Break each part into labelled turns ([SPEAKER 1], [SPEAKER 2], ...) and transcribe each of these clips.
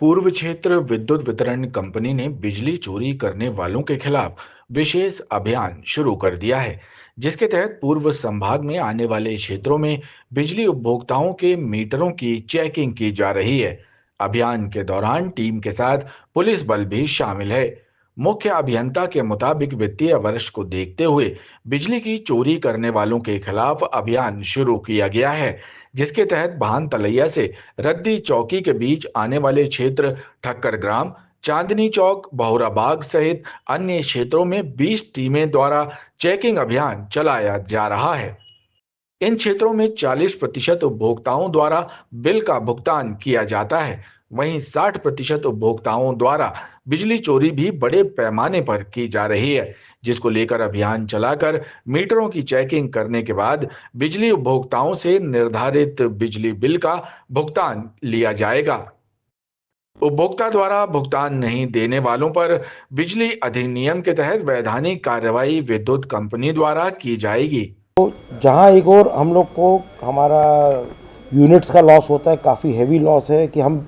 [SPEAKER 1] पूर्व क्षेत्र विद्युत वितरण कंपनी ने बिजली चोरी करने वालों के खिलाफ विशेष अभियान शुरू कर दिया है, जिसके तहत पूर्व संभाग में आने वाले क्षेत्रों में बिजली उपभोक्ताओं के मीटरों की चेकिंग की जा रही है। अभियान के दौरान टीम के साथ पुलिस बल भी शामिल है। मुख्य अभियंता के मुताबिक वित्तीय वर्ष को देखते हुए बिजली की चोरी करने वालों के खिलाफ अभियान शुरू किया गया है, जिसके तहत भान तलैया से रद्दी चौकी के बीच आने वाले क्षेत्र ठक्कर ग्राम, चांदनी चौक, बहुराबाग सहित अन्य क्षेत्रों में 20 टीमें द्वारा चेकिंग अभियान चलाया जा रहा है। इन क्षेत्रों में 40% उपभोक्ताओं द्वारा बिल का भुगतान किया जाता है। वहीं 60% उपभोक्ताओं द्वारा बिजली चोरी भी बड़े पैमाने पर की जा रही है, जिसको लेकर अभियान चलाकर मीटरों की चेकिंग करने के बाद बिजली उपभोक्ताओं से निर्धारित बिजली बिल का भुगतान लिया जाएगा। उपभोक्ता द्वारा भुगतान नहीं देने वालों पर बिजली अधिनियम के तहत वैधानिक कार्रवाई विद्युत कंपनी द्वारा की जाएगी।
[SPEAKER 2] जहाँ एक और हम लोग को हमारा यूनिट्स का लॉस होता है, काफ़ी हैवी लॉस है कि हम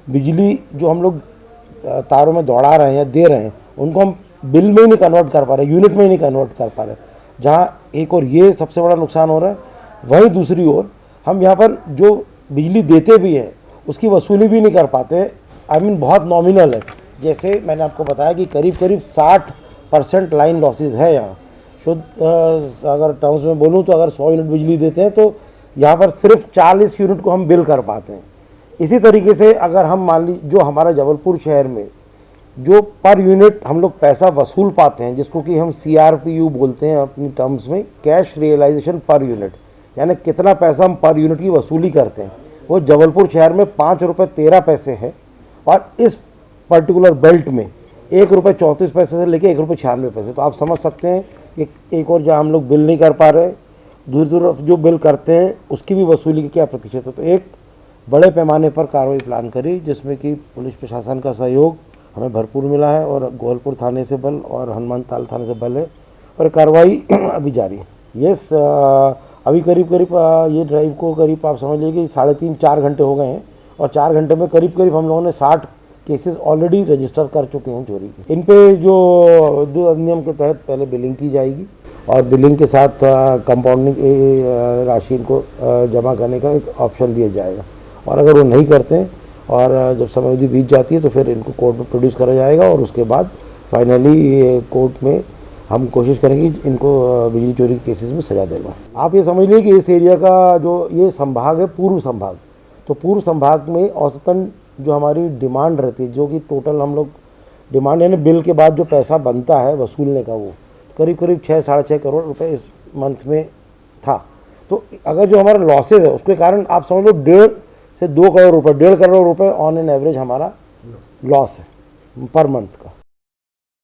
[SPEAKER 2] बिजली जो हम लोग तारों में दौड़ा रहे हैं, दे रहे हैं, उनको हम बिल में ही नहीं कन्वर्ट कर पा रहे, यूनिट में ही नहीं कन्वर्ट कर पा रहे। जहाँ एक और ये सबसे बड़ा नुकसान हो रहा है, वहीं दूसरी ओर हम यहाँ पर जो बिजली देते भी हैं उसकी वसूली भी नहीं कर पाते। आई मीन बहुत नॉमिनल है। जैसे मैंने आपको बताया कि करीब करीब 60% लाइन लॉसेज है यहाँ। शुद्ध अगर टर्म्स में बोलूँ तो अगर 100 यूनिट बिजली देते हैं तो यहाँ पर सिर्फ 40 यूनिट को हम बिल कर पाते हैं। इसी तरीके से अगर हम मान लीजिए जो हमारा जबलपुर शहर में जो पर यूनिट हम लोग पैसा वसूल पाते हैं, जिसको कि हम CRPU बोलते हैं अपनी टर्म्स में, कैश रियलाइजेशन पर यूनिट, यानी कितना पैसा हम पर यूनिट की वसूली करते हैं, वो जबलपुर शहर में 5 रुपये 13 पैसे है। और इस पर्टिकुलर बेल्ट में 1 रुपये 34 पैसे से लेकर 1 रुपये 96 पैसे। तो आप समझ सकते हैं एक और जहाँ हम लोग बिल नहीं कर पा रहे, दूसरी तरफ जो बिल करते हैं उसकी भी वसूली की क्या प्रतिशत है। तो एक बड़े पैमाने पर कार्रवाई प्लान करी, जिसमें कि पुलिस प्रशासन का सहयोग हमें भरपूर मिला है और गोलपुर थाने से बल और हनुमान ताल थाने से बल है और कार्रवाई अभी जारी है। यस, अभी करीब करीब ये ड्राइव को करीब आप समझ लीजिए कि 3.5-4 घंटे हो गए हैं और 4 घंटे में करीब करीब हम लोगों ने 60 केसेस ऑलरेडी रजिस्टर कर चुके हैं चोरी के। इन पे जो विद्युत अधिनियम के तहत पहले बिलिंग की जाएगी और बिलिंग के साथ कंपाउंडिंग राशि इनको जमा करने का एक ऑप्शन दिया जाएगा। और अगर वो नहीं करते हैं और जब समयावधि बीत जाती है तो फिर इनको कोर्ट में प्रोड्यूस करा जाएगा और उसके बाद फाइनली कोर्ट में हम कोशिश करेंगे इनको बिजली चोरी के केसेस में सजा देगा। आप ये समझ लीजिए कि इस एरिया का जो ये संभाग है पूर्व संभाग, तो पूर्व संभाग में औसतन जो हमारी डिमांड रहती है, जो कि टोटल हम लोग डिमांड यानी बिल के बाद जो पैसा बनता है वसूलने का, वो करीब करीब 6-6.5 करोड़ रुपए इस मंथ में था। तो अगर जो हमारा लॉसेज है उसके कारण आप समझ लो 1.5 से 2 करोड़ रुपए, 1.5 करोड़ रुपए ऑन एन एवरेज हमारा लॉस है पर मंथ का।